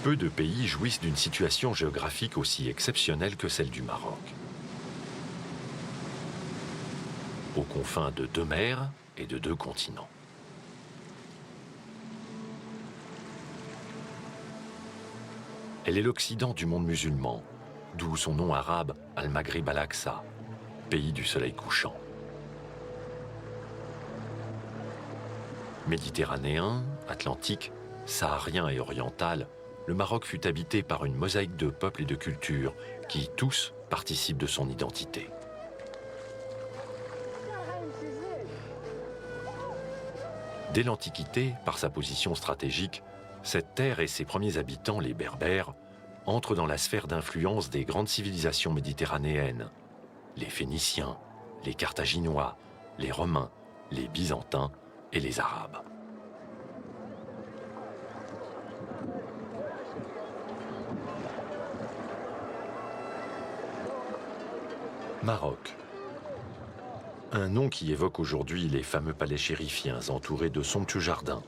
Peu de pays jouissent d'une situation géographique aussi exceptionnelle que celle du Maroc. Aux confins de 2 mers et de 2 continents. Elle est l'Occident du monde musulman, d'où son nom arabe Al-Maghrib al-Aqsa, pays du soleil couchant. Méditerranéen, atlantique, saharien et oriental, le Maroc fut habité par une mosaïque de peuples et de cultures qui, tous, participent de son identité. Dès l'Antiquité, par sa position stratégique, cette terre et ses premiers habitants, les Berbères, entrent dans la sphère d'influence des grandes civilisations méditerranéennes, les Phéniciens, les Carthaginois, les Romains, les Byzantins et les Arabes. Maroc. Un nom qui évoque aujourd'hui les fameux palais chérifiens entourés de somptueux jardins,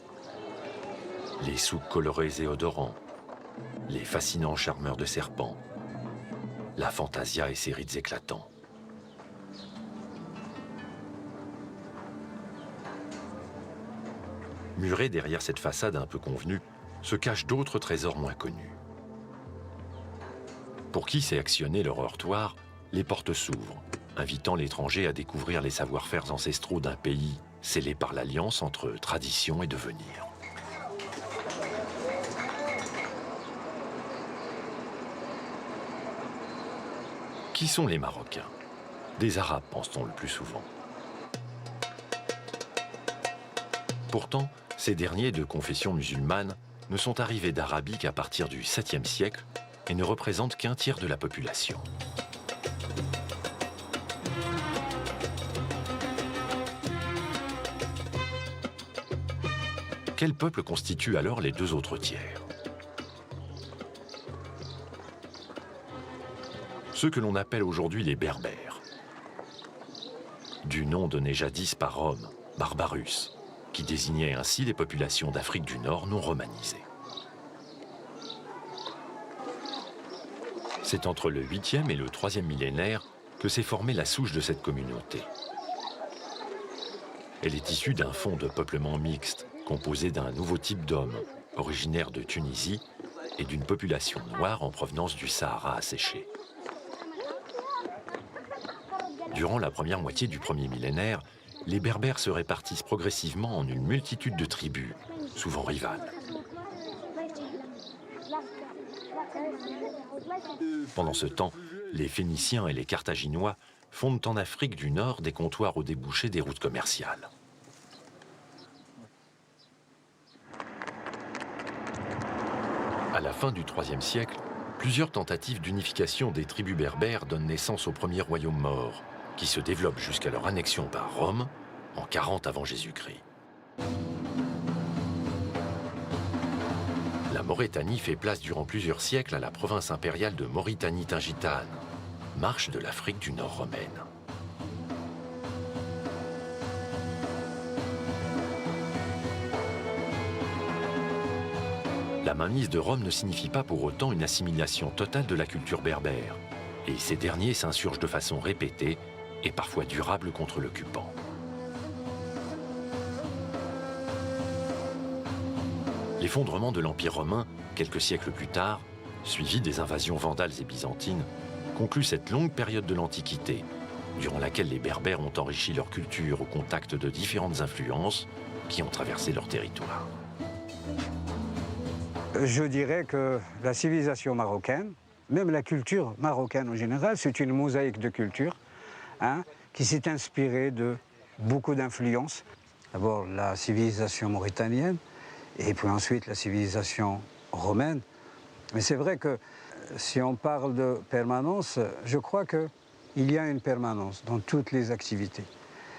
les souks colorés et odorants, les fascinants charmeurs de serpents, la fantasia et ses rites éclatants. Murés derrière cette façade un peu convenue, se cachent d'autres trésors moins connus. Pour qui sait actionner leur heurtoir, les portes s'ouvrent, invitant l'étranger à découvrir les savoir-faire ancestraux d'un pays scellé par l'alliance entre tradition et devenir. Qui sont les Marocains? Des Arabes, pense-t-on le plus souvent. Pourtant, ces derniers de confession musulmane ne sont arrivés d'Arabie qu'à partir du 7e siècle et ne représentent qu'un tiers de la population. Quel peuple constitue alors les 2 autres tiers? Ceux que l'on appelle aujourd'hui les Berbères. Du nom donné jadis par Rome, Barbarus, qui désignait ainsi les populations d'Afrique du Nord non romanisées. C'est entre le 8e et le 3e millénaire que s'est formée la souche de cette communauté. Elle est issue d'un fond de peuplement mixte, composé d'un nouveau type d'hommes, originaire de Tunisie, et d'une population noire en provenance du Sahara asséché. Durant la première moitié du 1er millénaire, les Berbères se répartissent progressivement en une multitude de tribus, souvent rivales. Pendant ce temps, les Phéniciens et les Carthaginois fondent en Afrique du Nord des comptoirs au débouché des routes commerciales. À la fin du IIIe siècle, plusieurs tentatives d'unification des tribus berbères donnent naissance au premier royaume maure, qui se développe jusqu'à leur annexion par Rome en 40 avant Jésus-Christ. La Maurétanie fait place durant plusieurs siècles à la province impériale de Mauritanie-Tingitane, marche de l'Afrique du Nord romaine. La mainmise de Rome ne signifie pas pour autant une assimilation totale de la culture berbère, et ces derniers s'insurgent de façon répétée et parfois durable contre l'occupant. L'effondrement de l'Empire romain, quelques siècles plus tard, suivi des invasions vandales et byzantines, conclut cette longue période de l'Antiquité, durant laquelle les Berbères ont enrichi leur culture au contact de différentes influences qui ont traversé leur territoire. Je dirais que la civilisation marocaine, même la culture marocaine en général, c'est une mosaïque de cultures qui s'est inspirée de beaucoup d'influences. D'abord la civilisation mauritanienne, et puis ensuite la civilisation romaine. Mais c'est vrai que si on parle de permanence, je crois qu'il y a une permanence dans toutes les activités.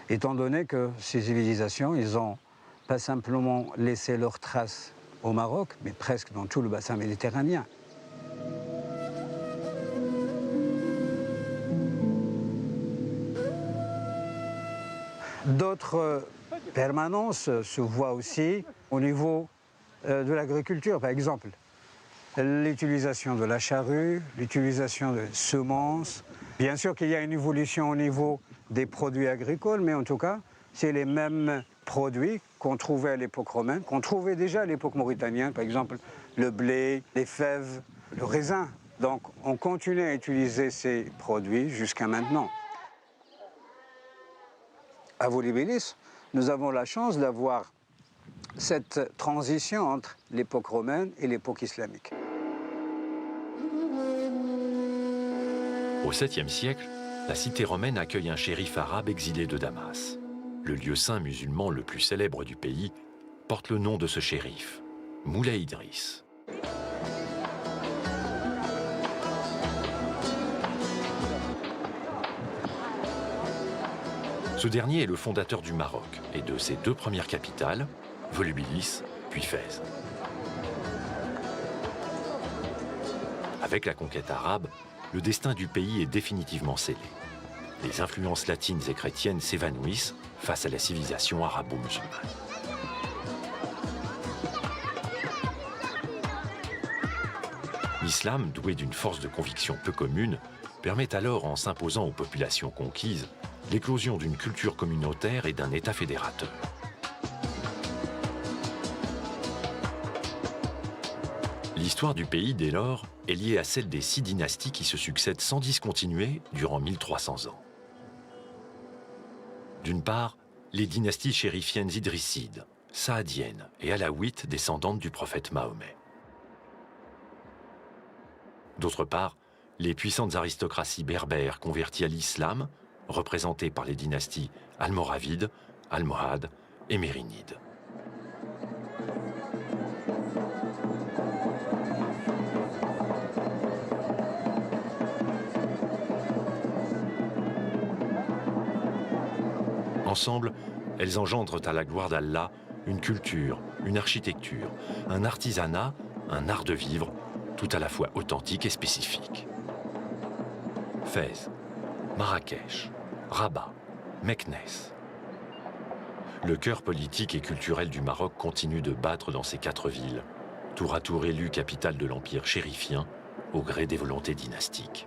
Étant donné que ces civilisations, ils n'ont pas simplement laissé leurs traces au Maroc, mais presque dans tout le bassin méditerranéen. D'autres permanences se voient aussi au niveau de l'agriculture, par exemple. l'utilisation de la charrue, l'utilisation de semences. Bien sûr qu'il y a une évolution au niveau des produits agricoles, mais en tout cas, c'est les mêmes produits qu'on trouvait à l'époque romaine, qu'on trouvait déjà à l'époque mauritanienne, par exemple le blé, les fèves, le raisin. Donc on continue à utiliser ces produits jusqu'à maintenant. À Volubilis, nous avons la chance d'avoir cette transition entre l'époque romaine et l'époque islamique. Au 7e siècle, la cité romaine accueille un shérif arabe exilé de Damas. Le lieu saint musulman le plus célèbre du pays porte le nom de ce shérif, Moulay Idriss. Ce dernier est le fondateur du Maroc et de ses deux premières capitales, Volubilis puis Fès. Avec la conquête arabe, le destin du pays est définitivement scellé. Les influences latines et chrétiennes s'évanouissent face à la civilisation arabo-musulmane. L'islam, doué d'une force de conviction peu commune, permet alors, en s'imposant aux populations conquises, l'éclosion d'une culture communautaire et d'un État fédérateur. L'histoire du pays, dès lors, est liée à celle des 6 dynasties qui se succèdent sans discontinuer durant 1300 ans. D'une part, les dynasties chérifiennes idrissides, saadiennes et alaouites descendantes du prophète Mahomet. D'autre part, les puissantes aristocraties berbères converties à l'islam, représentées par les dynasties almoravides, almohades et mérinides. Ensemble, elles engendrent à la gloire d'Allah une culture, une architecture, un artisanat, un art de vivre, tout à la fois authentique et spécifique. Fès, Marrakech, Rabat, Meknès. Le cœur politique et culturel du Maroc continue de battre dans ces 4 villes, tour à tour élues capitales de l'empire chérifien au gré des volontés dynastiques.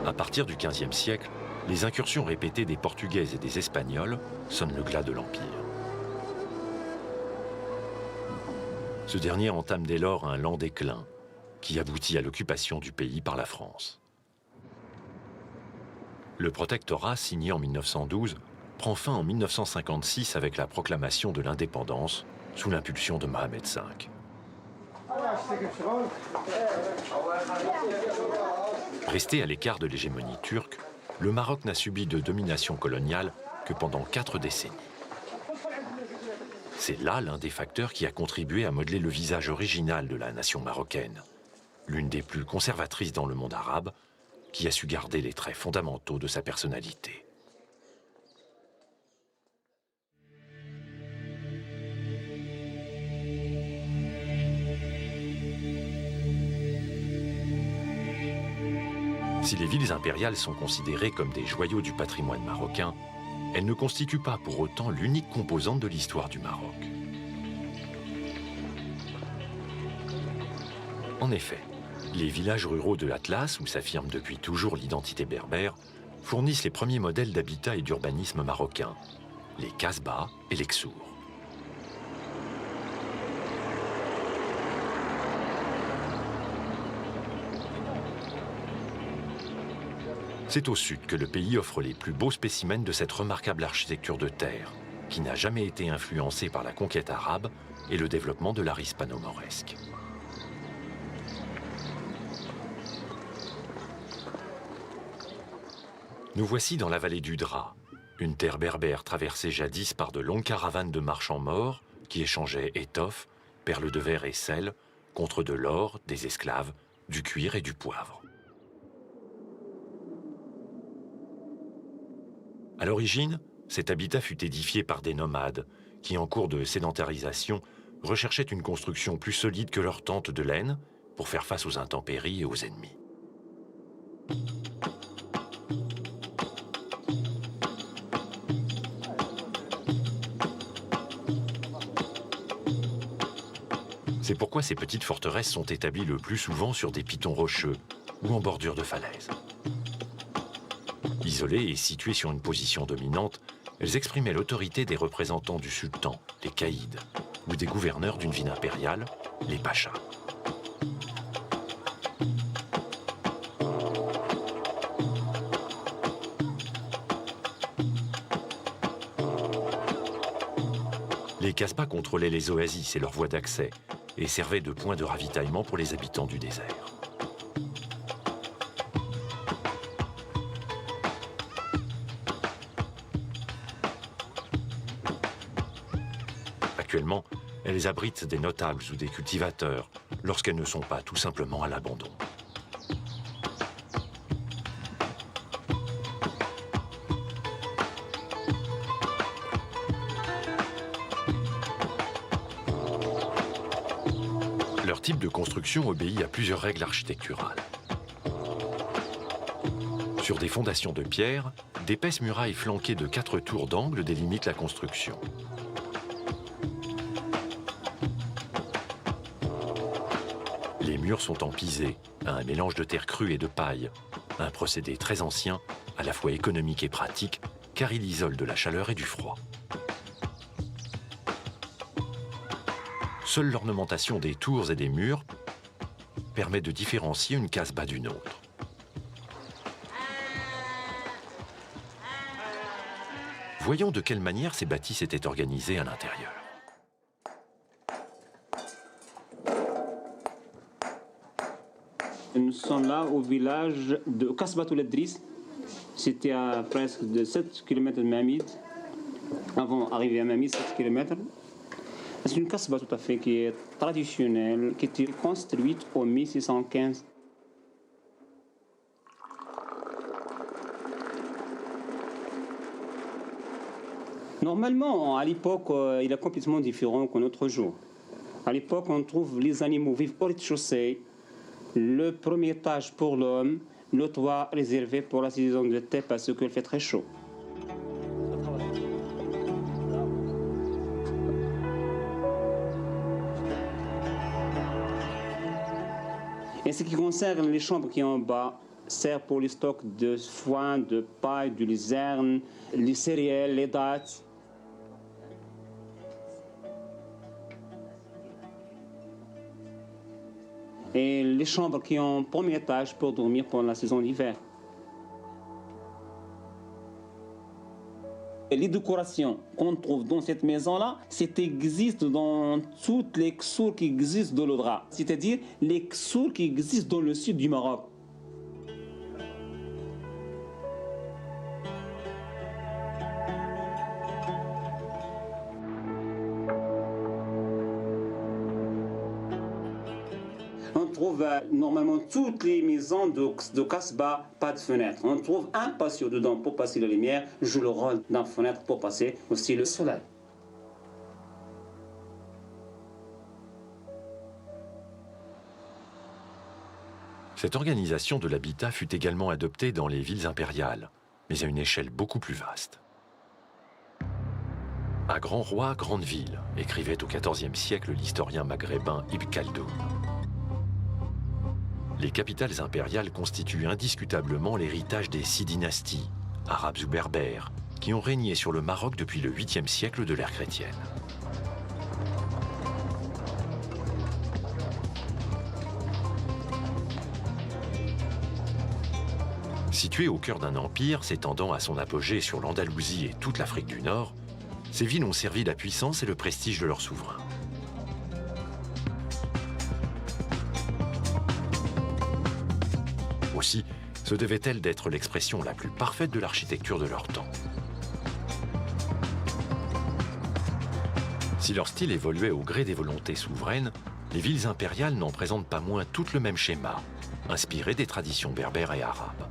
À partir du XVe siècle, les incursions répétées des Portugais et des Espagnols sonnent le glas de l'Empire. Ce dernier entame dès lors un lent déclin qui aboutit à l'occupation du pays par la France. Le protectorat, signé en 1912, prend fin en 1956 avec la proclamation de l'indépendance sous l'impulsion de Mohamed V. Resté à l'écart de l'hégémonie turque, le Maroc n'a subi de domination coloniale que pendant 4 décennies. C'est là l'un des facteurs qui a contribué à modeler le visage original de la nation marocaine, l'une des plus conservatrices dans le monde arabe, qui a su garder les traits fondamentaux de sa personnalité. Si les villes impériales sont considérées comme des joyaux du patrimoine marocain, elles ne constituent pas pour autant l'unique composante de l'histoire du Maroc. En effet, les villages ruraux de l'Atlas, où s'affirme depuis toujours l'identité berbère, fournissent les premiers modèles d'habitat et d'urbanisme marocain, les Casbahs et les Ksours. C'est au sud que le pays offre les plus beaux spécimens de cette remarquable architecture de terre, qui n'a jamais été influencée par la conquête arabe et le développement de l'art hispano-mauresque. Nous voici dans la vallée du Dra, une terre berbère traversée jadis par de longues caravanes de marchands morts qui échangeaient étoffes, perles de verre et sel contre de l'or, des esclaves, du cuir et du poivre. À l'origine, cet habitat fut édifié par des nomades qui, en cours de sédentarisation, recherchaient une construction plus solide que leur tente de laine pour faire face aux intempéries et aux ennemis. C'est pourquoi ces petites forteresses sont établies le plus souvent sur des pitons rocheux ou en bordure de falaise. Isolées et situées sur une position dominante, elles exprimaient l'autorité des représentants du sultan, les caïds, ou des gouverneurs d'une ville impériale, les pachas. Les Kasbahs contrôlaient les oasis et leurs voies d'accès et servaient de point de ravitaillement pour les habitants du désert. Actuellement, elles abritent des notables ou des cultivateurs lorsqu'elles ne sont pas tout simplement à l'abandon. Leur type de construction obéit à plusieurs règles architecturales. Sur des fondations de pierre, d'épaisses murailles flanquées de 4 tours d'angle délimitent la construction. Les murs sont empisés à un mélange de terre crue et de paille, un procédé très ancien, à la fois économique et pratique, car il isole de la chaleur et du froid. Seule l'ornementation des tours et des murs permet de différencier une kasbah d'une autre. Voyons de quelle manière ces bâtisses étaient organisées à l'intérieur. Nous sommes là au village de Kasbatul Idriss. C'était à presque de 7 km de Mamid. Avant d'arriver à Mamid, 7 km. C'est une kasbah tout à fait qui est traditionnelle, qui a été construite en 1615. Normalement, à l'époque, il est complètement différent qu'en notre jour. À l'époque, on trouve les animaux vivent au rez-de-chaussée, le premier étage pour l'homme, le toit réservé pour la saison de thé parce qu'il fait très chaud. Et ce qui concerne les chambres qui sont en bas, sert pour les stocks de foin, de paille, de luzerne, les céréales, les dattes. Et les chambres qui ont premier étage pour dormir pendant la saison d'hiver. Les décorations qu'on trouve dans cette maison-là, c'est existe dans toutes les ksours qui existent dans le drap, c'est-à-dire les ksours qui existent dans le sud du Maroc. On trouve normalement toutes les maisons de Kasbah, pas de fenêtre. On trouve un patio dedans pour passer la lumière, joue le rôle d'une fenêtre pour passer aussi le soleil. Cette organisation de l'habitat fut également adoptée dans les villes impériales, mais à une échelle beaucoup plus vaste. À grand roi, grande ville, écrivait au XIVe siècle l'historien maghrébin Ibn Khaldoun. Les capitales impériales constituent indiscutablement l'héritage des 6 dynasties, arabes ou berbères, qui ont régné sur le Maroc depuis le 8e siècle de l'ère chrétienne. Situées au cœur d'un empire s'étendant à son apogée sur l'Andalousie et toute l'Afrique du Nord, ces villes ont servi la puissance et le prestige de leurs souverains. Aussi, se devait-elle d'être l'expression la plus parfaite de l'architecture de leur temps. Si leur style évoluait au gré des volontés souveraines, les villes impériales n'en présentent pas moins toutes le même schéma, inspiré des traditions berbères et arabes.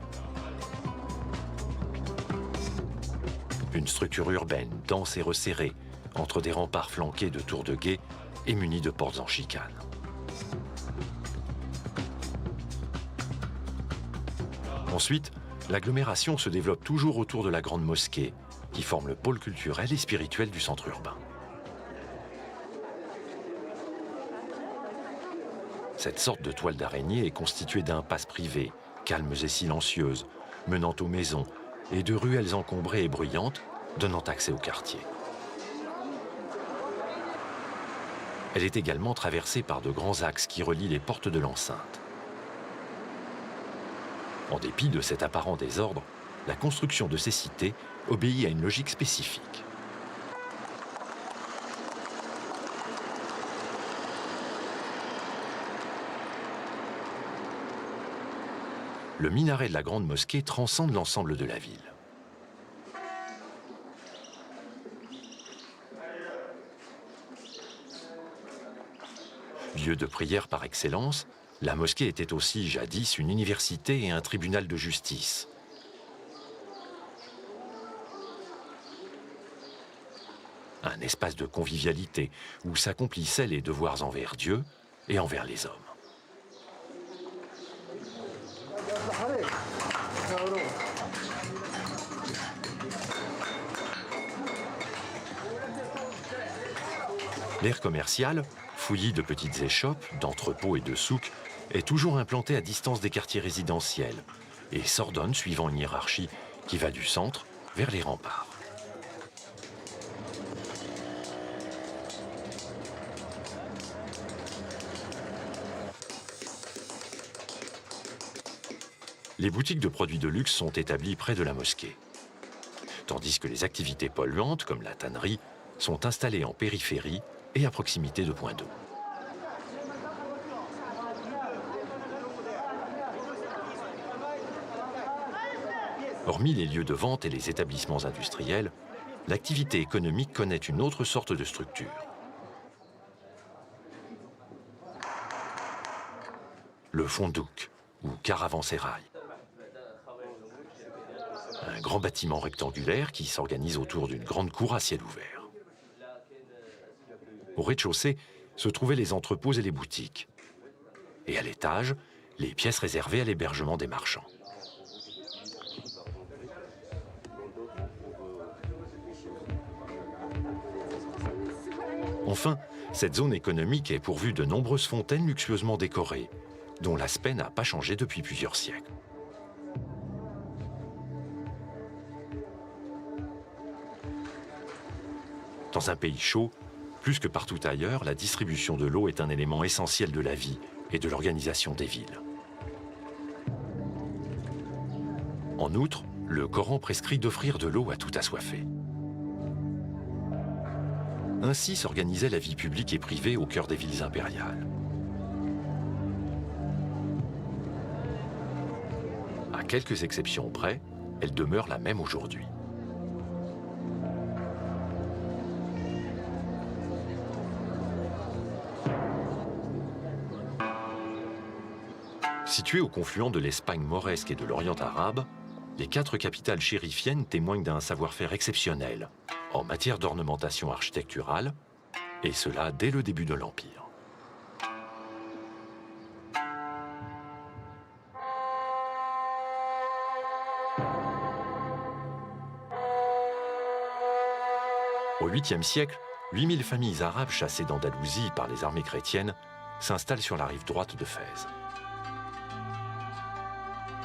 Une structure urbaine, dense et resserrée, entre des remparts flanqués de tours de guet et munis de portes en chicane. Ensuite, l'agglomération se développe toujours autour de la grande mosquée, qui forme le pôle culturel et spirituel du centre urbain. Cette sorte de toile d'araignée est constituée d'impasses privées, calmes et silencieuses, menant aux maisons, et de ruelles encombrées et bruyantes, donnant accès au quartier. Elle est également traversée par de grands axes qui relient les portes de l'enceinte. En dépit de cet apparent désordre, la construction de ces cités obéit à une logique spécifique. Le minaret de la grande mosquée transcende l'ensemble de la ville. Lieu de prière par excellence, la mosquée était aussi jadis une université et un tribunal de justice. Un espace de convivialité où s'accomplissaient les devoirs envers Dieu et envers les hommes. L'aire commerciale, fouillis de petites échoppes, d'entrepôts et de souks, est toujours implantée à distance des quartiers résidentiels et s'ordonne suivant une hiérarchie qui va du centre vers les remparts. Les boutiques de produits de luxe sont établies près de la mosquée, tandis que les activités polluantes, comme la tannerie, sont installées en périphérie et à proximité de points d'eau. Hormis les lieux de vente et les établissements industriels, l'activité économique connaît une autre sorte de structure. Le fondouk, ou caravansérail. Un grand bâtiment rectangulaire qui s'organise autour d'une grande cour à ciel ouvert. Au rez-de-chaussée se trouvaient les entrepôts et les boutiques. Et à l'étage, les pièces réservées à l'hébergement des marchands. Enfin, cette zone économique est pourvue de nombreuses fontaines luxueusement décorées, dont l'aspect n'a pas changé depuis plusieurs siècles. Dans un pays chaud, plus que partout ailleurs, la distribution de l'eau est un élément essentiel de la vie et de l'organisation des villes. En outre, le Coran prescrit d'offrir de l'eau à tout assoiffé. Ainsi s'organisait la vie publique et privée au cœur des villes impériales. À quelques exceptions près, elle demeure la même aujourd'hui. Situées au confluent de l'Espagne mauresque et de l'Orient arabe, les 4 capitales chérifiennes témoignent d'un savoir-faire exceptionnel en matière d'ornementation architecturale, et cela dès le début de l'Empire. Au 8e siècle, 8000 familles arabes chassées d'Andalousie par les armées chrétiennes s'installent sur la rive droite de Fès.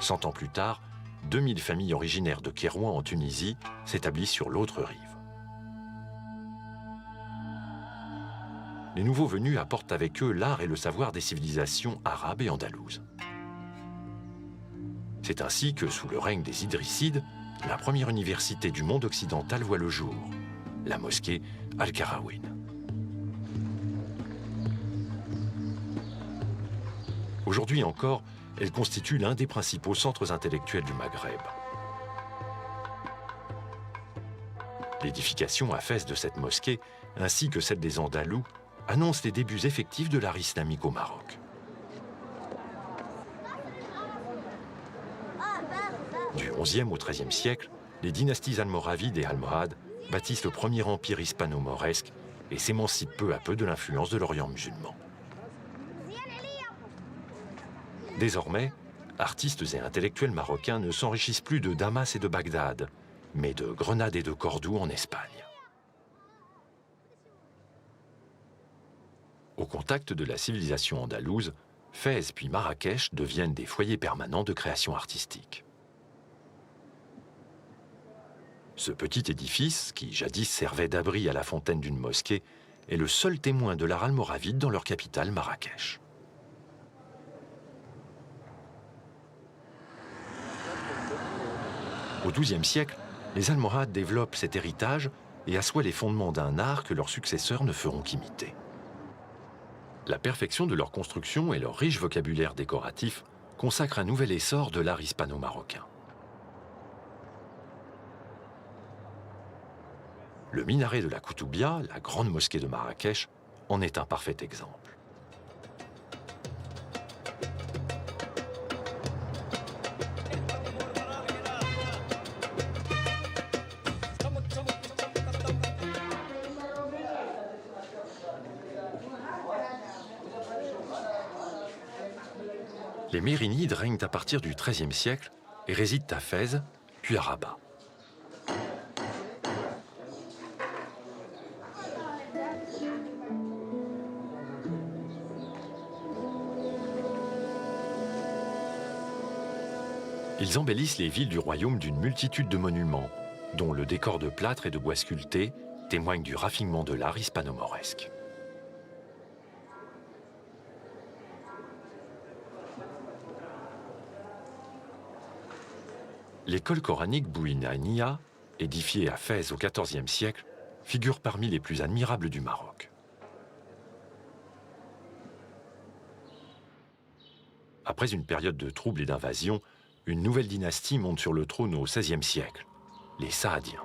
100 ans plus tard, 2000 familles originaires de Kérouan en Tunisie s'établissent sur l'autre rive. Les nouveaux venus apportent avec eux l'art et le savoir des civilisations arabes et andalouses. C'est ainsi que, sous le règne des Idrissides, la première université du monde occidental voit le jour, la mosquée Al-Qarawin. Aujourd'hui encore, elle constitue l'un des principaux centres intellectuels du Maghreb. L'édification à Fès de cette mosquée, ainsi que celle des Andalous, annonce les débuts effectifs de l'art islamique au Maroc. Du XIe au XIIIe siècle, les dynasties almoravides et almohades bâtissent le premier empire hispano-mauresque et s'émancipent peu à peu de l'influence de l'Orient musulman. Désormais, artistes et intellectuels marocains ne s'enrichissent plus de Damas et de Bagdad, mais de Grenade et de Cordoue en Espagne. Au contact de la civilisation andalouse, Fès puis Marrakech deviennent des foyers permanents de création artistique. Ce petit édifice, qui jadis servait d'abri à la fontaine d'une mosquée, est le seul témoin de l'art almoravide dans leur capitale Marrakech. Au XIIe siècle, les Almohades développent cet héritage et assoient les fondements d'un art que leurs successeurs ne feront qu'imiter. La perfection de leur construction et leur riche vocabulaire décoratif consacrent un nouvel essor de l'art hispano-marocain. Le minaret de la Koutoubia, la grande mosquée de Marrakech, en est un parfait exemple. Les Mérinides règnent à partir du XIIIe siècle et résident à Fès, puis à Rabat. Ils embellissent les villes du royaume d'une multitude de monuments, dont le décor de plâtre et de bois sculptés témoigne du raffinement de l'art hispano-mauresque. L'école coranique Bouinania, édifiée à Fès au XIVe siècle, figure parmi les plus admirables du Maroc. Après une période de troubles et d'invasions, une nouvelle dynastie monte sur le trône au XVIe siècle, les Saadiens.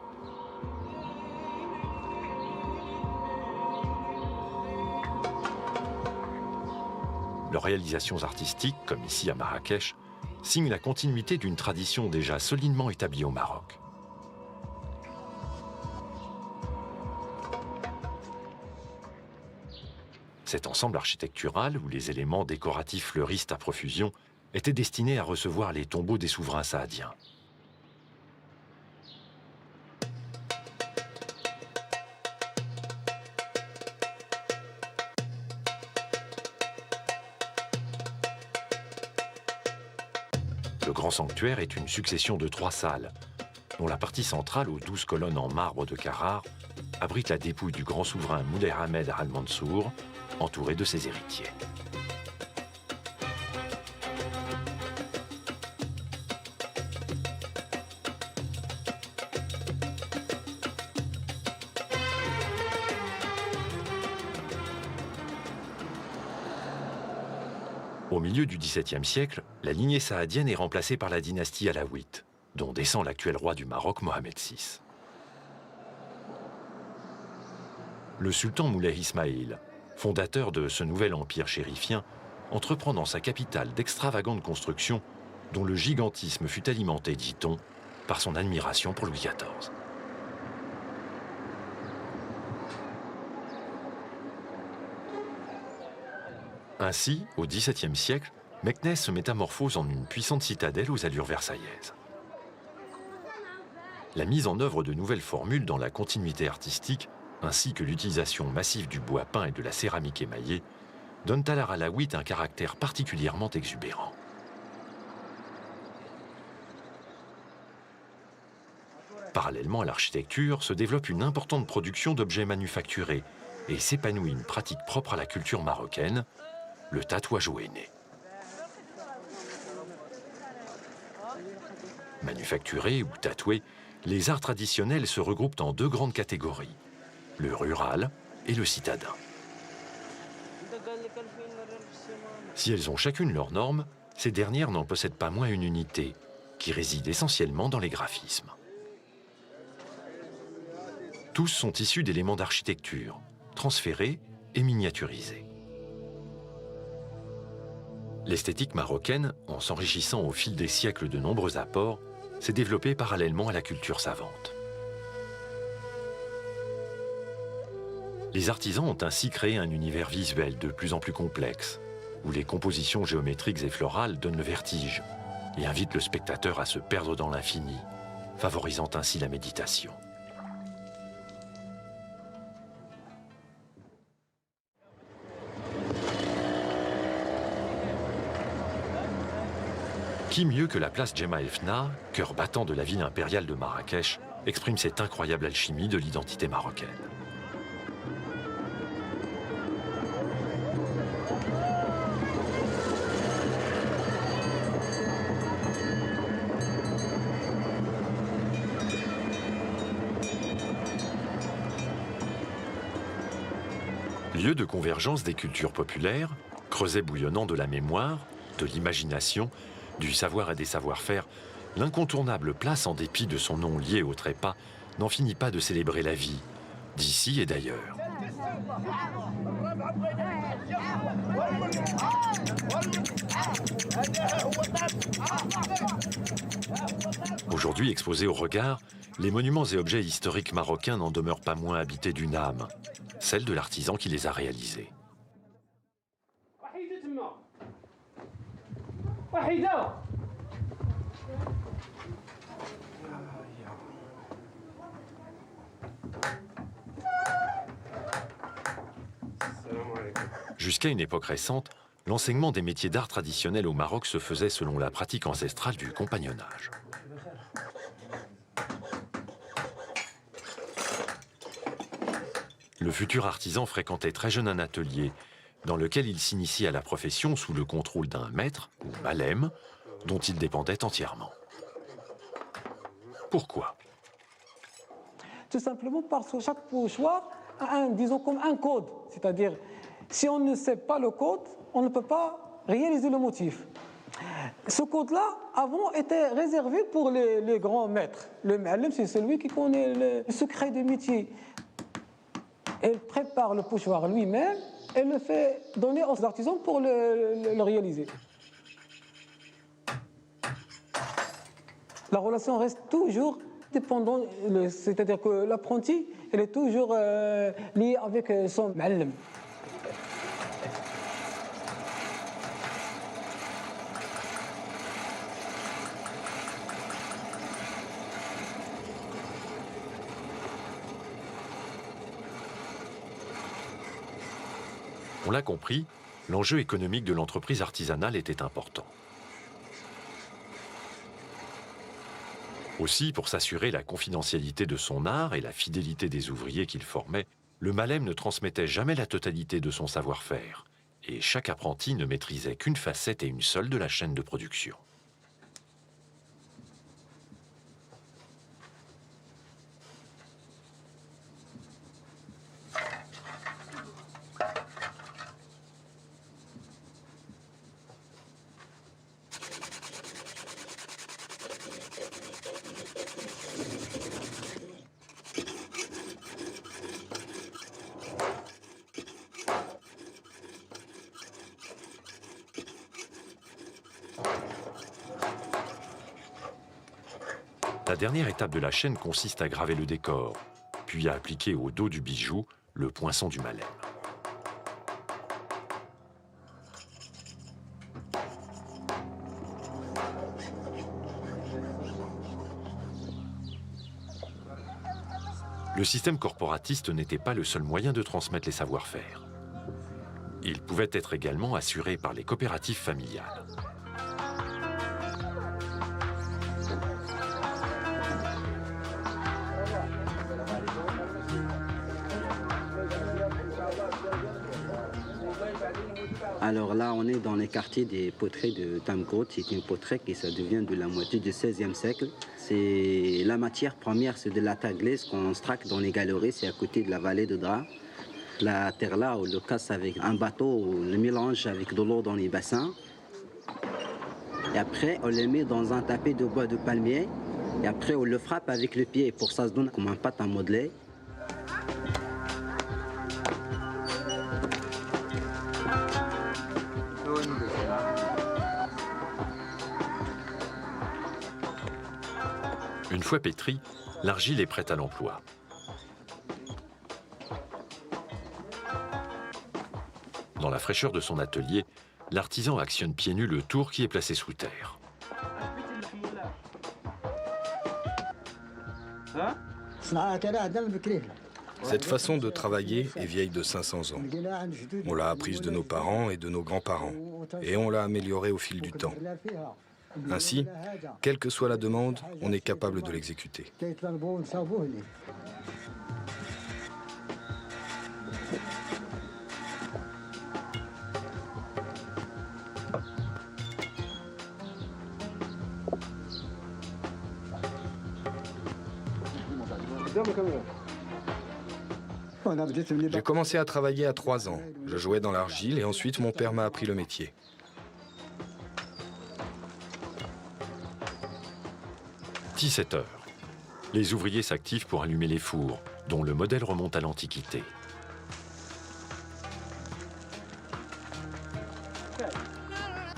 Leurs réalisations artistiques, comme ici à Marrakech, signent la continuité d'une tradition déjà solidement établie au Maroc. Cet ensemble architectural, où les éléments décoratifs fleurissent à profusion, était destiné à recevoir les tombeaux des souverains saadiens. Le grand sanctuaire est une succession de 3 salles, dont la partie centrale, aux 12 colonnes en marbre de Carrare, abrite la dépouille du grand souverain Moulay Ahmed al-Mansour, entouré de ses héritiers. Au milieu du XVIIe siècle, la lignée saadienne est remplacée par la dynastie alaouite, dont descend l'actuel roi du Maroc, Mohamed VI. Le sultan Moulay Ismaïl, fondateur de ce nouvel empire chérifien, entreprend dans sa capitale d'extravagantes constructions dont le gigantisme fut alimenté, dit-on, par son admiration pour Louis XIV. Ainsi, au XVIIe siècle, Meknès se métamorphose en une puissante citadelle aux allures versaillaises. La mise en œuvre de nouvelles formules dans la continuité artistique, ainsi que l'utilisation massive du bois peint et de la céramique émaillée, donnent à l'art alaouite un caractère particulièrement exubérant. Parallèlement à l'architecture, se développe une importante production d'objets manufacturés et s'épanouit une pratique propre à la culture marocaine, le tatouage au henné. Manufacturés ou tatoués, les arts traditionnels se regroupent en 2 grandes catégories, le rural et le citadin. Si elles ont chacune leurs normes, ces dernières n'en possèdent pas moins une unité, qui réside essentiellement dans les graphismes. Tous sont issus d'éléments d'architecture, transférés et miniaturisés. L'esthétique marocaine, en s'enrichissant au fil des siècles de nombreux apports, s'est développée parallèlement à la culture savante. Les artisans ont ainsi créé un univers visuel de plus en plus complexe, où les compositions géométriques et florales donnent le vertige et invitent le spectateur à se perdre dans l'infini, favorisant ainsi la méditation. Qui mieux que la place Djemma El Fna, cœur battant de la ville impériale de Marrakech, exprime cette incroyable alchimie de l'identité marocaine. Lieu de convergence des cultures populaires, creuset bouillonnant de la mémoire, de l'imagination, du savoir et des savoir-faire, l'incontournable place, en dépit de son nom lié au trépas, n'en finit pas de célébrer la vie, d'ici et d'ailleurs. Aujourd'hui exposés au regard, les monuments et objets historiques marocains n'en demeurent pas moins habités d'une âme, celle de l'artisan qui les a réalisés. Jusqu'à une époque récente, l'enseignement des métiers d'art traditionnels au Maroc se faisait selon la pratique ancestrale du compagnonnage. Le futur artisan fréquentait très jeune un atelier dans lequel il s'initiait à la profession sous le contrôle d'un maître, ou malem, dont il dépendait entièrement. Pourquoi? Tout simplement parce que chaque pochoir a disons comme un code. C'est-à-dire, si on ne sait pas le code, on ne peut pas réaliser le motif. Ce code-là, avant, était réservé pour les grands maîtres. Le malem, c'est celui qui connaît le secret des métiers. Il prépare le pochoir lui-même et le fait donner aux artisans pour le réaliser. La relation reste toujours dépendante, c'est-à-dire que l'apprenti, il est toujours lié avec son malem. On l'a compris, l'enjeu économique de l'entreprise artisanale était important. Aussi, pour s'assurer la confidentialité de son art et la fidélité des ouvriers qu'il formait, le malem ne transmettait jamais la totalité de son savoir-faire, et chaque apprenti ne maîtrisait qu'une facette et une seule de la chaîne de production. La dernière étape de la chaîne consiste à graver le décor, puis à appliquer au dos du bijou le poinçon du malem. Le système corporatiste n'était pas le seul moyen de transmettre les savoir-faire. Il pouvait être également assuré par les coopératives familiales. Alors là, on est dans les quartiers des poteries de Tamkot. C'est une poterie qui ça devient de la moitié du XVIe siècle. C'est la matière première, c'est de la terre glaise qu'on extracte dans les galeries. C'est à côté de la vallée de Dra. La terre là, on le casse avec un bateau, on le mélange avec de l'eau dans les bassins. Et après, on le met dans un tapis de bois de palmier. Et après, on le frappe avec le pied. Pour ça, ça se donne comme un pâte à modeler. Une fois pétrie, l'argile est prête à l'emploi. Dans la fraîcheur de son atelier, l'artisan actionne pieds nus le tour qui est placé sous terre. Cette façon de travailler est vieille de 500 ans. On l'a apprise de nos parents et de nos grands-parents, et on l'a améliorée au fil du temps. Ainsi, quelle que soit la demande, on est capable de l'exécuter. J'ai commencé à travailler à 3 ans. Je jouais dans l'argile et ensuite mon père m'a appris le métier. « 17 heures. Les ouvriers s'activent pour allumer les fours, dont le modèle remonte à l'Antiquité.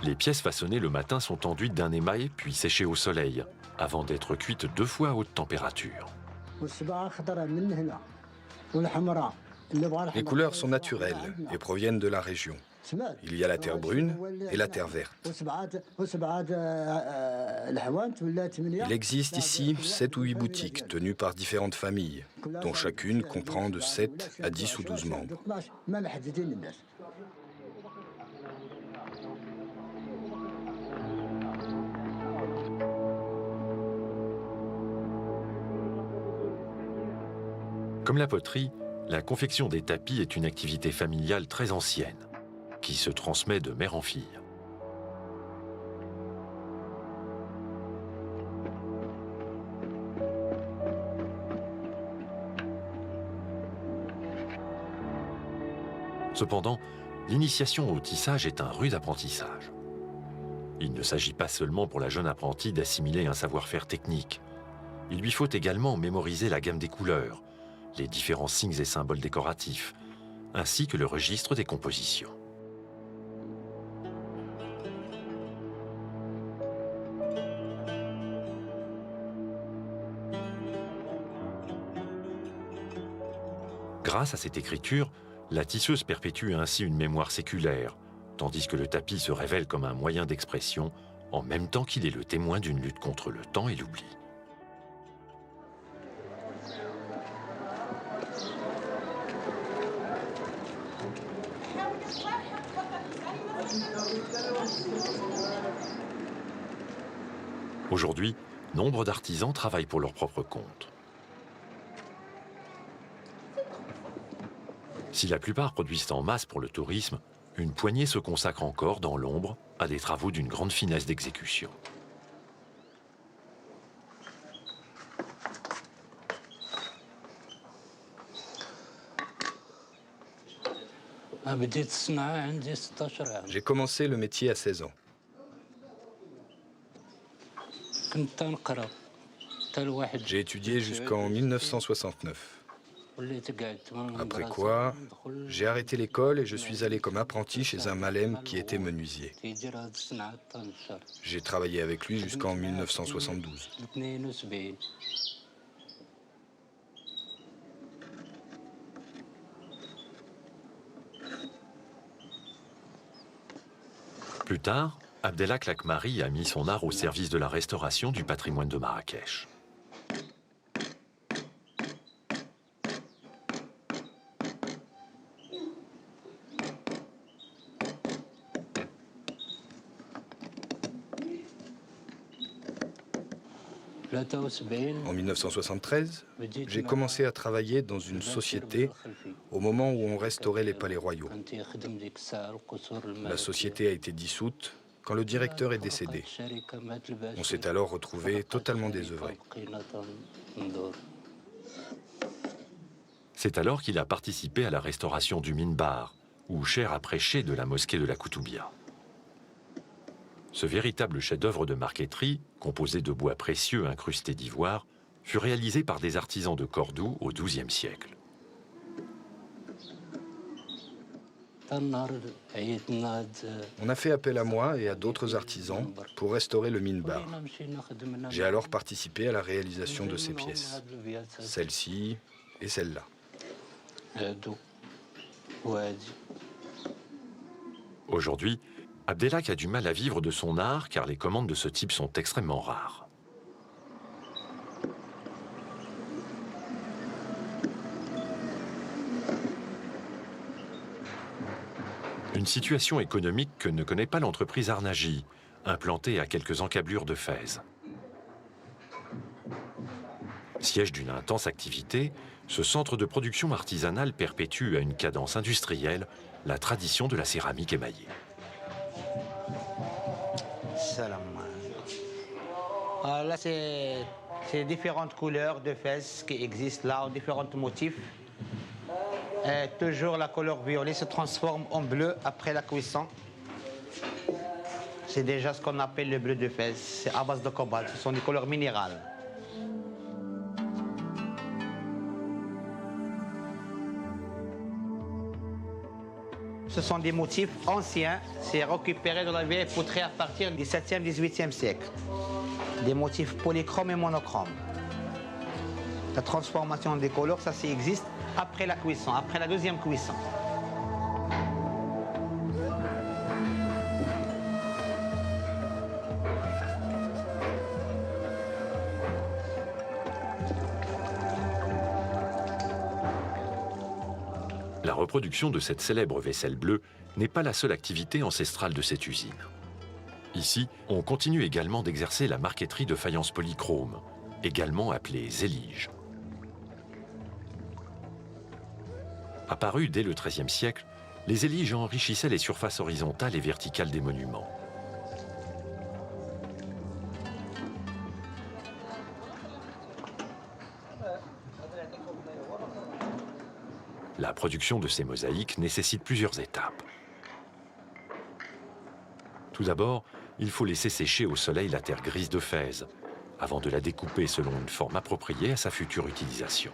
Les pièces façonnées le matin sont enduites d'un émail puis séchées au soleil, avant d'être cuites 2 fois à haute température. Les couleurs sont naturelles et proviennent de la région. Il y a la terre brune et la terre verte. Il existe ici 7 ou 8 boutiques tenues par différentes familles, dont chacune comprend de 7 à 10 ou 12 membres. Comme la poterie, la confection des tapis est une activité familiale très ancienne, qui se transmet de mère en fille. Cependant, l'initiation au tissage est un rude apprentissage. Il ne s'agit pas seulement pour la jeune apprentie d'assimiler un savoir-faire technique. Il lui faut également mémoriser la gamme des couleurs, les différents signes et symboles décoratifs, ainsi que le registre des compositions. Grâce à cette écriture, la tisseuse perpétue ainsi une mémoire séculaire, tandis que le tapis se révèle comme un moyen d'expression, en même temps qu'il est le témoin d'une lutte contre le temps et l'oubli. Aujourd'hui, nombre d'artisans travaillent pour leur propre compte. Si la plupart produisent en masse pour le tourisme, une poignée se consacre encore dans l'ombre à des travaux d'une grande finesse d'exécution. J'ai commencé le métier à 16 ans. J'ai étudié jusqu'en 1969. Après quoi, j'ai arrêté l'école et je suis allé comme apprenti chez un malem qui était menuisier. J'ai travaillé avec lui jusqu'en 1972. Plus tard, Abdelhak Lakmari a mis son art au service de la restauration du patrimoine de Marrakech. En 1973, j'ai commencé à travailler dans une société au moment où on restaurait les palais royaux. La société a été dissoute quand le directeur est décédé. On s'est alors retrouvé totalement désœuvré. C'est alors qu'il a participé à la restauration du minbar, où Cher a prêché de la mosquée de la Koutoubia. Ce véritable chef-d'œuvre de marqueterie, composé de bois précieux incrustés d'ivoire, fut réalisé par des artisans de Cordoue au XIIe siècle. On a fait appel à moi et à d'autres artisans pour restaurer le minbar. J'ai alors participé à la réalisation de ces pièces, celle-ci et celle-là. Aujourd'hui, Abdelhak a du mal à vivre de son art car les commandes de ce type sont extrêmement rares. Une situation économique que ne connaît pas l'entreprise Arnaji, implanté à quelques encablures de Fès. Siège d'une intense activité, ce centre de production artisanale perpétue à une cadence industrielle la tradition de la céramique émaillée. Là, c'est différentes couleurs de Fès qui existent là, différents motifs. Toujours la couleur violet se transforme en bleu après la cuisson. C'est déjà ce qu'on appelle le bleu de Fès. C'est à base de cobalt, ce sont des couleurs minérales. Ce sont des motifs anciens, c'est récupéré de la vieille poterie à partir du 7e, 18e siècle. Des motifs polychromes et monochromes. La transformation des couleurs, ça existe après la cuisson, après la deuxième cuisson. La reproduction de cette célèbre vaisselle bleue n'est pas la seule activité ancestrale de cette usine. Ici, on continue également d'exercer la marqueterie de faïence polychrome, également appelée zélige. Apparus dès le XIIIe siècle, les éliges enrichissaient les surfaces horizontales et verticales des monuments. La production de ces mosaïques nécessite plusieurs étapes. Tout d'abord, il faut laisser sécher au soleil la terre grise de Fès, avant de la découper selon une forme appropriée à sa future utilisation.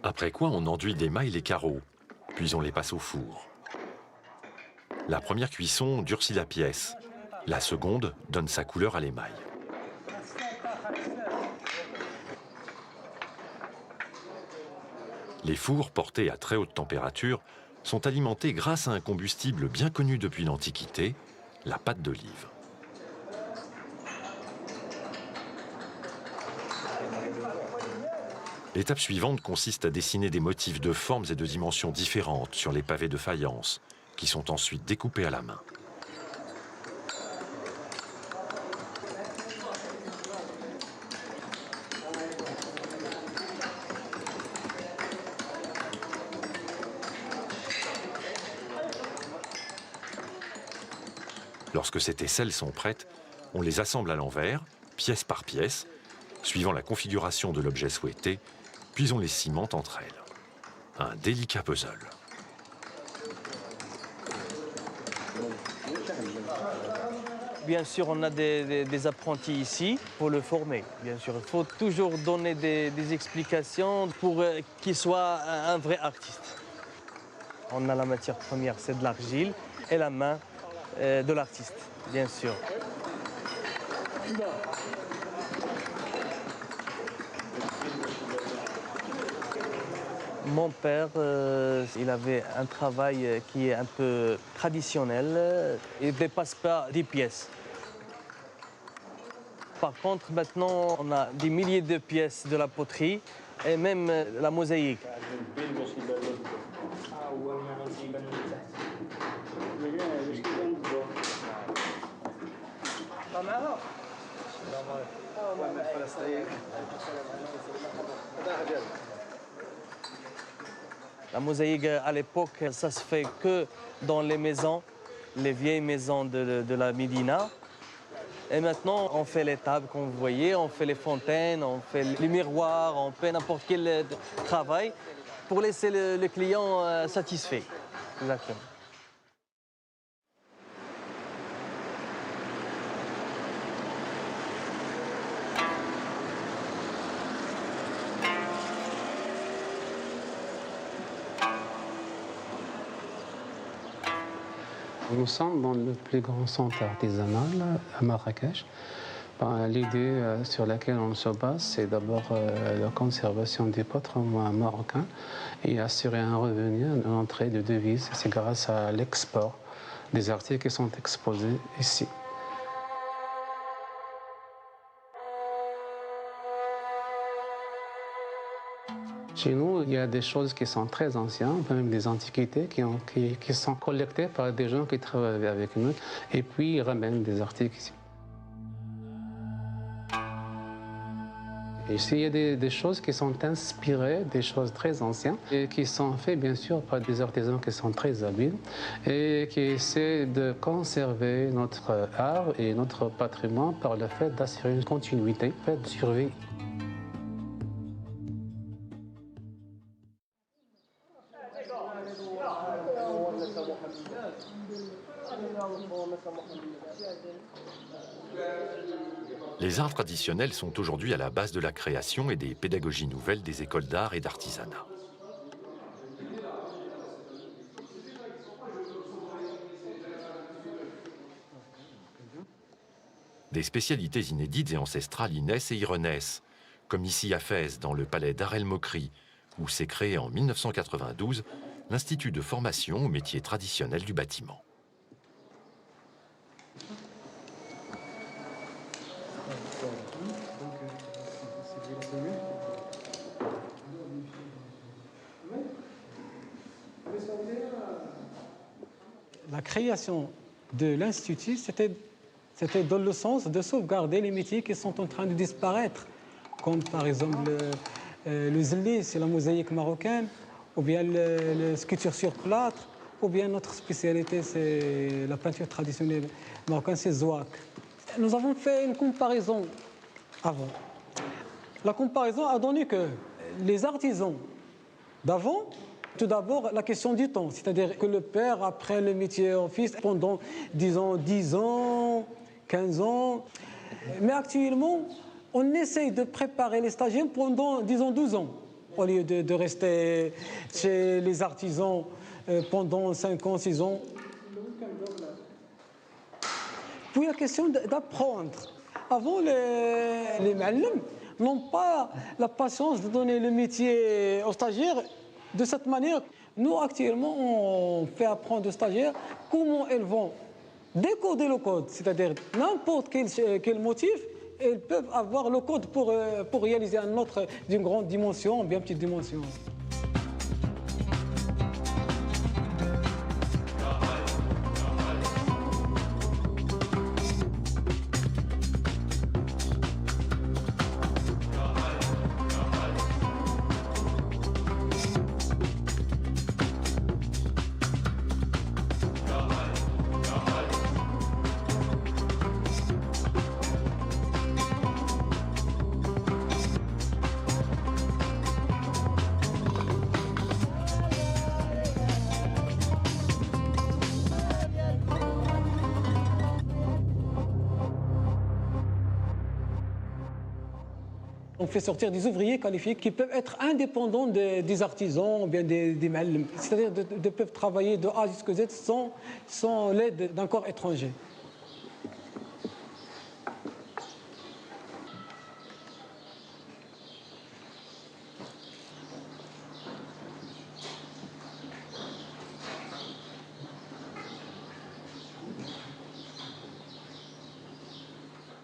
Après quoi, on enduit d'émail les carreaux, puis on les passe au four. La première cuisson durcit la pièce, la seconde donne sa couleur à l'émail. Les fours portés à très haute température sont alimentés grâce à un combustible bien connu depuis l'Antiquité, la pâte d'olive. L'étape suivante consiste à dessiner des motifs de formes et de dimensions différentes sur les pavés de faïence, qui sont ensuite découpés à la main. Lorsque ces tesselles sont prêtes, on les assemble à l'envers, pièce par pièce, suivant la configuration de l'objet souhaité, puis on les cimente entre elles. Un délicat puzzle. Bien sûr, on a des apprentis ici pour le former. Bien sûr, il faut toujours donner des explications pour qu'il soit un vrai artiste. On a la matière première, c'est de l'argile, et la main de l'artiste, bien sûr. Mon père, il avait un travail qui est un peu traditionnel. Il ne dépasse pas 10 pièces. Par contre, maintenant, on a des milliers de pièces de la poterie et même la mosaïque. La mosaïque, à l'époque, ça se fait que dans les maisons, les vieilles maisons de la Médina. Et maintenant, on fait les tables, comme vous voyez, on fait les fontaines, on fait les miroirs, on fait n'importe quel travail pour laisser le client satisfait. Exactement. Nous sommes dans le plus grand centre artisanal à Marrakech. L'idée sur laquelle on se base, c'est d'abord la conservation du patrimoine marocain et assurer un revenu, une entrée de devises. C'est grâce à l'export des articles qui sont exposés ici. Chez nous, il y a des choses qui sont très anciennes, même des antiquités qui sont collectées par des gens qui travaillent avec nous et puis ils ramènent des articles ici. Ici, il y a des choses qui sont inspirées, des choses très anciennes et qui sont faites bien sûr par des artisans qui sont très habiles et qui essaient de conserver notre art et notre patrimoine par le fait d'assurer une continuité, de survie. Les arts traditionnels sont aujourd'hui à la base de la création et des pédagogies nouvelles des écoles d'art et d'artisanat. Des spécialités inédites et ancestrales y naissent et y renaissent, comme ici à Fès, dans le palais d'Ar El Mokri, où s'est créé en 1992 l'Institut de formation aux métiers traditionnels du bâtiment. La création de l'Institut, c'était dans le sens de sauvegarder les métiers qui sont en train de disparaître, comme par exemple le zli, c'est la mosaïque marocaine, ou bien la sculpture sur plâtre, ou bien notre spécialité, c'est la peinture traditionnelle marocaine, c'est zouak. Nous avons fait une comparaison avant. La comparaison a donné que les artisans d'avant, tout d'abord, la question du temps, c'est-à-dire que le père apprend le métier au fils pendant, disons, 10 ans, 15 ans. Mais actuellement, on essaye de préparer les stagiaires pendant, disons, 12 ans, au lieu de rester chez les artisans pendant 5 ans, 6 ans. Puis la question d'apprendre. Avant, les ma'allim n'ont pas la patience de donner le métier aux stagiaires de cette manière. Nous, actuellement, on fait apprendre aux stagiaires comment elles vont décoder le code, c'est-à-dire n'importe quel motif, elles peuvent avoir le code pour réaliser un autre d'une grande dimension, bien petite dimension. On fait sortir des ouvriers qualifiés qui peuvent être indépendants des artisans ou bien des ma'allim. C'est-à-dire de peuvent travailler de A jusqu'à Z sans l'aide d'un corps étranger.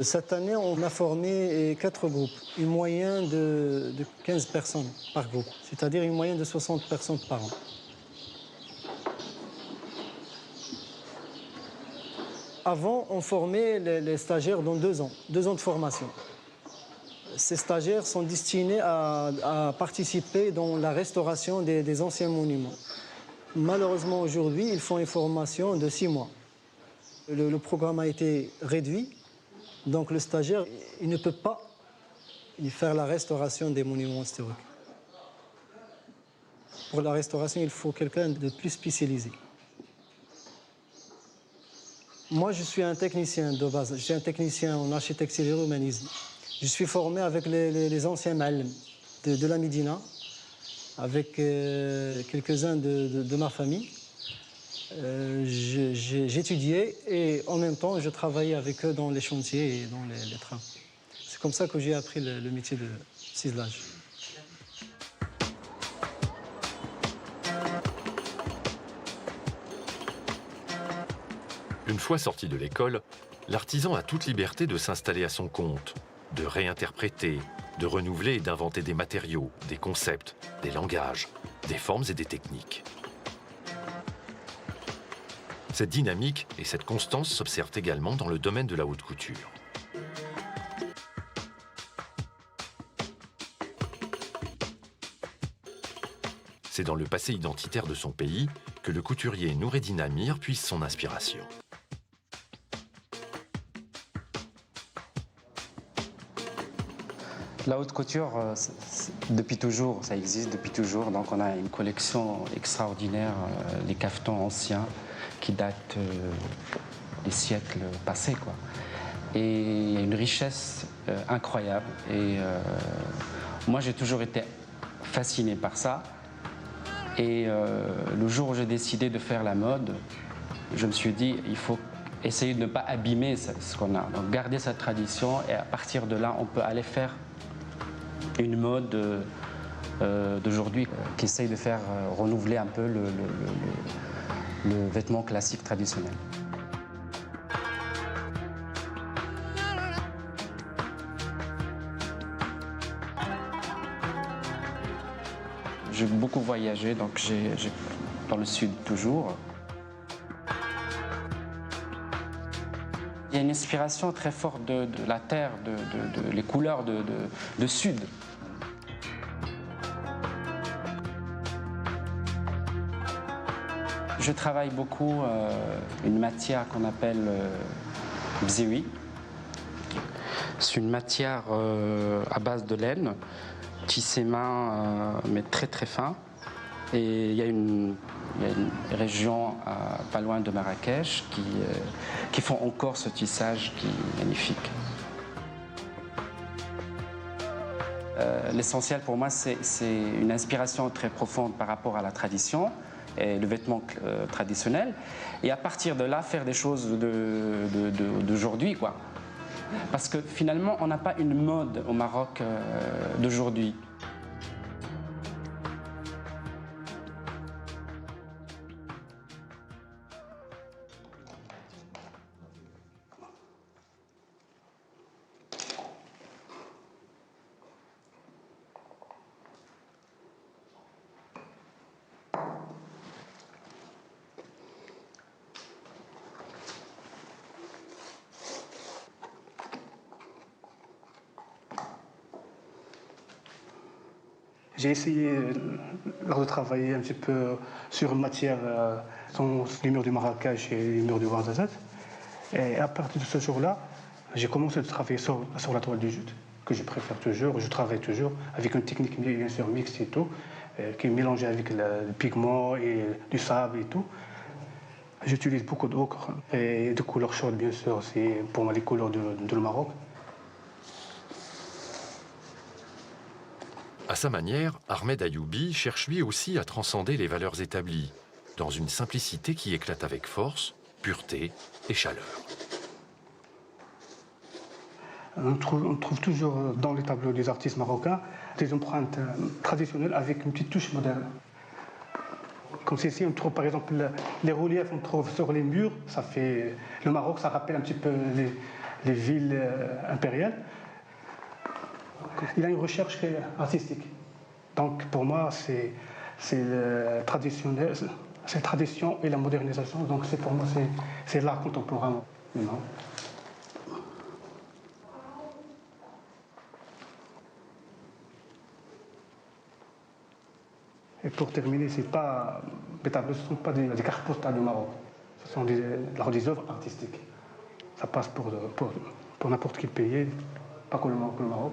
Cette année, on a formé 4 groupes, une moyenne de 15 personnes par groupe, c'est-à-dire une moyenne de 60 personnes par an. Avant, on formait les stagiaires dans 2 ans de formation. Ces stagiaires sont destinés à participer dans la restauration des anciens monuments. Malheureusement, aujourd'hui, ils font une formation de 6 mois. Le programme a été réduit. Donc le stagiaire, il ne peut pas faire la restauration des monuments historiques. Pour la restauration, il faut quelqu'un de plus spécialisé. Moi, je suis un technicien de base. Je suis un technicien en architecture et urbanisme. Je suis formé avec les anciens ma'allim de la Médina, avec quelques-uns de ma famille. J'étudiais et en même temps je travaillais avec eux dans les chantiers et dans les trains. C'est comme ça que j'ai appris le métier de ciselage. Une fois sorti de l'école, l'artisan a toute liberté de s'installer à son compte, de réinterpréter, de renouveler et d'inventer des matériaux, des concepts, des langages, des formes et des techniques. Cette dynamique et cette constance s'observent également dans le domaine de la haute couture. C'est dans le passé identitaire de son pays que le couturier Noureddin Amir puise son inspiration. La haute couture, depuis toujours, ça existe depuis toujours. Donc on a une collection extraordinaire, les cafetons anciens qui datent des siècles passés, quoi. Et il y a une richesse incroyable. Et moi, j'ai toujours été fasciné par ça. Et le jour où j'ai décidé de faire la mode, je me suis dit, il faut essayer de ne pas abîmer ce qu'on a. Donc garder cette tradition et à partir de là, on peut aller faire une mode d'aujourd'hui qui essaye de faire renouveler un peu le vêtement classique traditionnel. J'ai beaucoup voyagé, donc j'ai dans le sud toujours. Il y a une inspiration très forte de la terre, les couleurs de sud. Je travaille beaucoup une matière qu'on appelle bziwi. C'est une matière à base de laine, tissé main, mais très très fin. Et il y a une région pas loin de Marrakech qui font encore ce tissage qui est magnifique. L'essentiel pour moi, c'est une inspiration très profonde par rapport à la tradition et le vêtement traditionnel. Et à partir de là, faire des choses d'aujourd'hui, quoi. Parce que finalement, on n'a pas une mode au Maroc d'aujourd'hui. J'ai essayé de travailler un petit peu sur une matière, sont les murs du Marrakech et les murs du Ouarzazate. Et à partir de ce jour-là, j'ai commencé à travailler sur la toile du jute, que je préfère toujours, je travaille toujours avec une technique bien sûr mixte et tout, qui est mélangée avec le pigment et du sable et tout. J'utilise beaucoup d'ocre et de couleurs chaudes, bien sûr, c'est pour moi les couleurs de le Maroc. À sa manière, Ahmed Ayoubi cherche lui aussi à transcender les valeurs établies, dans une simplicité qui éclate avec force, pureté et chaleur. On trouve toujours dans les tableaux des artistes marocains des empreintes traditionnelles avec une petite touche moderne. Comme ceci, on trouve par exemple les reliefs, on trouve sur les murs, ça fait le Maroc, ça rappelle un petit peu les villes impériales. Il a une recherche artistique. Donc pour moi, c'est le traditionnel, c'est la tradition et la modernisation. Donc pour moi, c'est l'art contemporain. Non. Et pour terminer, les tableaux, ce ne sont pas des cartes postales du Maroc. Ce sont des œuvres artistiques. Ça passe pour n'importe quel pays, pas que le Maroc.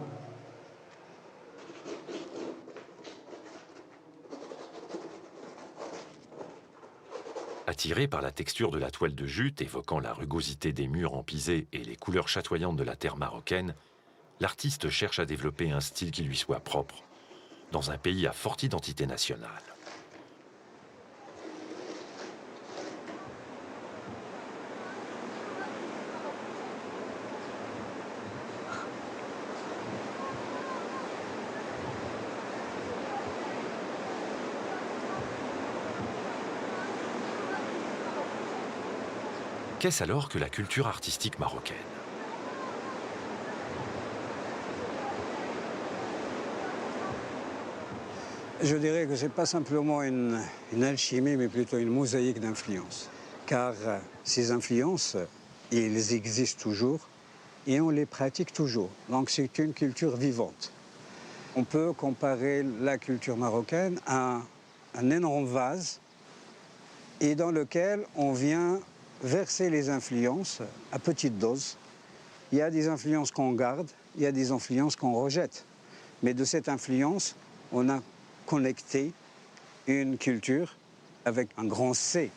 Attiré par la texture de la toile de jute, évoquant la rugosité des murs en pisé et les couleurs chatoyantes de la terre marocaine, l'artiste cherche à développer un style qui lui soit propre, dans un pays à forte identité nationale. Qu'est-ce alors que la culture artistique marocaine ? Je dirais que ce n'est pas simplement une alchimie, mais plutôt une mosaïque d'influences. Car ces influences, ils existent toujours et on les pratique toujours. Donc c'est une culture vivante. On peut comparer la culture marocaine à un énorme vase et dans lequel on vient verser les influences à petite dose. Il y a des influences qu'on garde, il y a des influences qu'on rejette. Mais de cette influence, on a connecté une culture avec un grand C.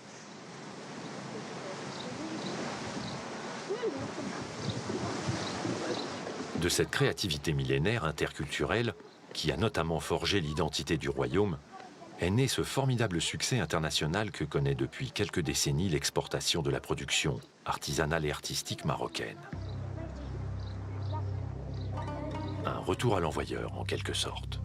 De cette créativité millénaire interculturelle, qui a notamment forgé l'identité du royaume, est né ce formidable succès international que connaît depuis quelques décennies l'exportation de la production artisanale et artistique marocaine. Un retour à l'envoyeur, en quelque sorte.